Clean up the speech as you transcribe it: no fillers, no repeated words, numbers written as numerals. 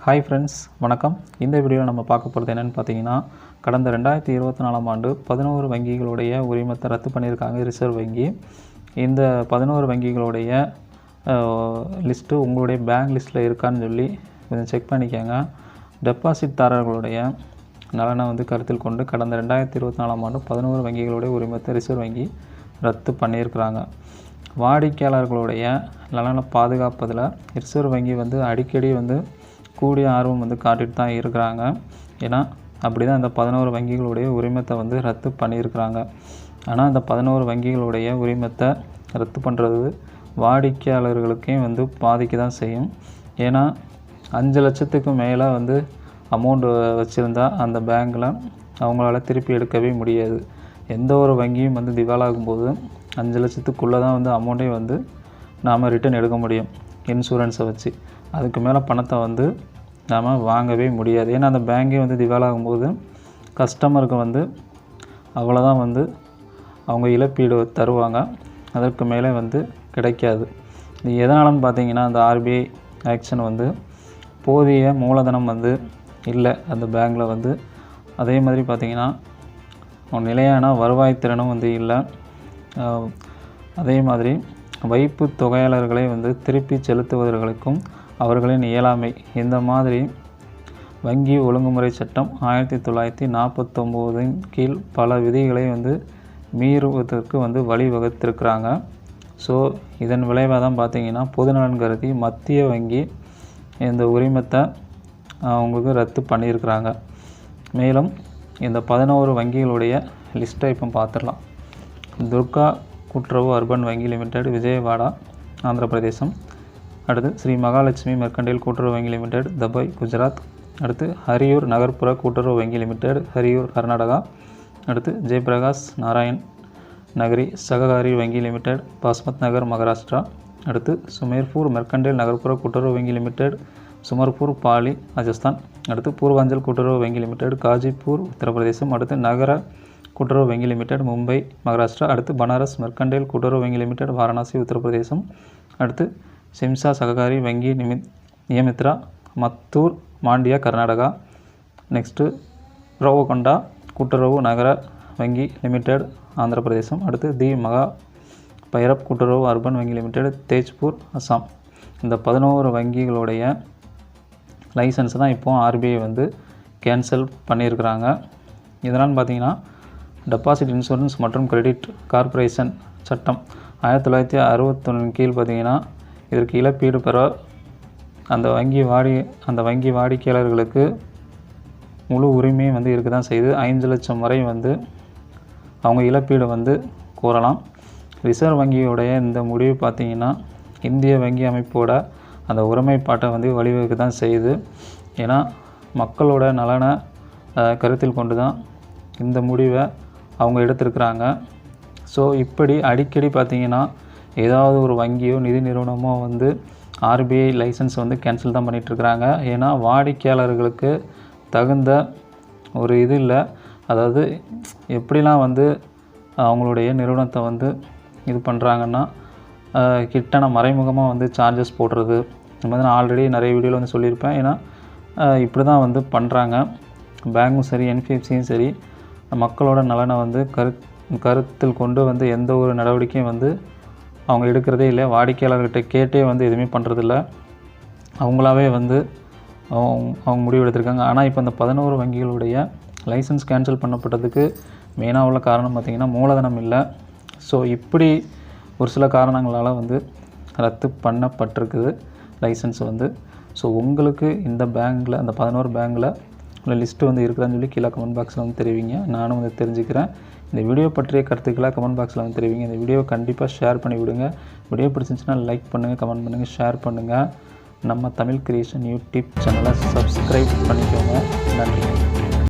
Hi friends, வணக்கம். இந்த வீடியோவில் நம்ம பார்க்க போகிறது என்னென்னு பார்த்தீங்கன்னா, கடந்த 2024ஆம் ஆண்டு 11 வங்கிகளுடைய உரிமத்தை ரத்து பண்ணியிருக்காங்க ரிசர்வ் வங்கி. இந்த 11 வங்கிகளுடைய லிஸ்ட்டு உங்களுடைய பேங்க் லிஸ்ட்டில் இருக்கான்னு சொல்லி கொஞ்சம் செக் பண்ணிக்கோங்க. டெபாசிட்தாரர்களுடைய நலனை கருத்தில் கொண்டு கடந்த 2024ஆம் ஆண்டு 11 வங்கிகளுடைய உரிமத்தை ரிசர்வ் வங்கி ரத்து பண்ணியிருக்கிறாங்க. வாடிக்கையாளர்களுடைய நலனை பாதுகாப்பதில் ரிசர்வ் வங்கி அடிக்கடி கூடிய ஆர்வம் காட்டிட்டு தான் இருக்கிறாங்க. ஏன்னா அப்படி தான் இந்த 11 வங்கிகளுடைய உரிமத்தை ரத்து பண்ணியிருக்கிறாங்க. ஆனால் இந்த 11 வங்கிகளுடைய உரிமத்தை ரத்து பண்ணுறது வாடிக்கையாளர்களுக்கே பாதிக்க தான் செய்யும். ஏன்னா 5 லட்சத்துக்கு மேலே அமௌண்ட் வச்சுருந்தா அந்த பேங்க்கில் அவங்களால திருப்பி எடுக்கவே முடியாது. எந்த ஒரு வங்கியும் திவாலாகும்போது 5 லட்சத்துக்குள்ளே தான் அமௌண்ட்டே நாம் ரிட்டர்ன் எடுக்க முடியும் இன்சூரன்ஸை வச்சு. அதுக்கு மேலே பணத்தை நாம் வாங்கவே முடியாது. ஏன்னா அந்த பேங்கே திவாலாகும்போது கஸ்டமருக்கு அவ்வளோதான் அவங்க இழப்பீடு தருவாங்க. அதற்கு மேலே கிடைக்காது. இது எதனாலன்னு பார்த்தீங்கன்னா, அந்த ஆர்பிஐ ஆக்ஷன் போதிய மூலதனம் இல்லை அந்த பேங்கில். அதே மாதிரி பார்த்திங்கன்னா நிலையான வருவாய் திறனும் இல்லை. அதே மாதிரி வைப்பு தொகையாளர்களை திருப்பி செலுத்துவதற்கும் அவர்களின் இயலாமை. இந்த மாதிரி வங்கி ஒழுங்குமுறை சட்டம் 1949 கீழ் பல விதிகளை மீறுவதற்கு வழிவகுத்திருக்கிறாங்க. ஸோ இதன் விளைவாக தான் பார்த்திங்கன்னா பொதுநலன் கருதி மத்திய வங்கி இந்த உரிமத்தை அவங்களுக்கு ரத்து பண்ணியிருக்கிறாங்க. மேலும் இந்த 11 வங்கிகளுடைய லிஸ்ட்டை இப்போ பார்த்துடலாம். துர்கா கூட்டுறவு அர்பன் வங்கி லிமிடெட், விஜயவாடா, ஆந்திர பிரதேசம். அடுத்து ஸ்ரீ மகாலட்சுமி மெர்கண்டைல் கூட்டுறவு வங்கி லிமிடெட், தபாய், குஜராத். அடுத்து ஹரியூர் நகர்ப்புற கூட்டுறவு வங்கி லிமிடெட், ஹரியூர், கர்நாடகா. அடுத்து ஜெயபிரகாஷ் நாராயண் நகரி சககாரி வங்கி லிமிடெட், பாஸ்மத் நகர், மகாராஷ்டிரா. அடுத்து சுமேர்பூர் மெர்கண்டைல் நகர்ப்புற கூட்டுறவு வங்கி லிமிடெட், சுமர்பூர், பாலி, ராஜஸ்தான். அடுத்து பூர்வாஞ்சல் கூட்டுறவு வங்கி லிமிடெட், காஜிப்பூர், உத்தரப்பிரதேசம். அடுத்து நகர கூட்டுறவு வங்கி லிமிடெட், மும்பை, மகாராஷ்டிரா. அடுத்து பனாரஸ் மெர்கண்டைல் கூட்டுறவு வங்கி லிமிடெட், வாரணாசி, உத்தரப்பிரதேசம். அடுத்து சிம்சா சககாரி வங்கி நியமித்ரா, மத்தூர், மாண்டியா, கர்நாடகா. நெக்ஸ்ட்டு ரோவகொண்டா கூட்டுறவு நகர வங்கி லிமிடெட், ஆந்திர பிரதேசம். அடுத்து தி மகா பைரப் கூட்டுறவு அர்பன் வங்கி லிமிடெட், தேஜ்பூர், அஸ்ஸாம். இந்த 11 வங்கிகளுடைய லைசன்ஸ் தான் இப்போ ஆர்பிஐ கேன்சல் பண்ணியிருக்கிறாங்க. இதனால் பார்த்திங்கன்னா டெபாசிட் இன்சூரன்ஸ் மற்றும் கிரெடிட் கார்ப்பரேஷன் சட்டம் 1961 கீழ் பார்த்திங்கன்னா இதற்கு இழப்பீடு பெற அந்த வங்கி வாடிக்கையாளர்களுக்கு முழு உரிமையும் இருக்க தான் செய்து 5 லட்சம் வரை அவங்க இழப்பீடு கோரலாம். ரிசர்வ் வங்கியோடைய இந்த முடிவு பார்த்திங்கன்னா இந்திய வங்கி அமைப்போட அந்த ஒருமைப்பாட்டை வழிவகுக்க தான் செய்யுது. ஏன்னா மக்களோட நலனை கருத்தில் கொண்டு தான் இந்த முடிவை அவங்க எடுத்திருக்கிறாங்க. ஸோ இப்படி அடிக்கடி பார்த்திங்கன்னா ஏதாவது ஒரு வங்கியோ நிதி நிறுவனமோ ஆர்பிஐ லைசன்ஸ் கேன்சல் தான் பண்ணிகிட்ருக்குறாங்க. ஏன்னா வாடிக்கையாளர்களுக்கு தகுந்த ஒரு இது இல்லை. அதாவது எப்படிலாம் அவங்களுடைய நிறுவனத்தை இது பண்ணுறாங்கன்னா கிட்டன மறைமுகமாக சார்ஜஸ் போடுறது. இந்த மாதிரி நான் ஆல்ரெடி நிறைய வீடியோவில் சொல்லியிருப்பேன். ஏன்னா இப்படி தான் பண்ணுறாங்க. பேங்கும் சரி, என்பிஎஃப்சியும் சரி, மக்களோட நலனை கருத்தில் கொண்டு எந்த ஒரு நடவடிக்கையும் அவங்க எடுக்கிறதே இல்லை. வாடிக்கையாளர்கிட்ட கேட்டே எதுவுமே பண்ணுறதில்ல. அவங்களாவே அவங்க முடிவு எடுத்திருக்காங்க. ஆனால் இப்போ இந்த 11 வங்கிகளுடைய லைசன்ஸ் கேன்சல் பண்ணப்பட்டதுக்கு மெயினாக உள்ள காரணம் பார்த்திங்கன்னா மூலதனம் இல்லை. ஸோ இப்படி ஒரு சில காரணங்களால் ரத்து பண்ணப்பட்டிருக்குது லைசன்ஸ். ஸோ உங்களுக்கு இந்த பேங்க்கில், அந்த 11 பேங்க்கில் உள்ள லிஸ்ட்டு இருக்குதான்னு சொல்லி கீழே கமெண்ட் பாக்ஸில் தெரிவிங்க. நானும் தெரிஞ்சுக்கிறேன். இந்த வீடியோ பற்றிய கருத்துக்களை கமெண்ட் பாக்ஸில் தெரிவிங்க. இந்த வீடியோ கண்டிப்பாக ஷேர் பண்ணி விடுங்க. வீடியோ பிடிச்சிருந்துச்சுன்னா லைக் பண்ணுங்கள், கமெண்ட் பண்ணுங்கள், ஷேர் பண்ணுங்கள். நம்ம தமிழ் கிரியேஷன் யூடியூப் சேனலை சப்ஸ்கிரைப் பண்ணிக்கோங்க. நன்றி.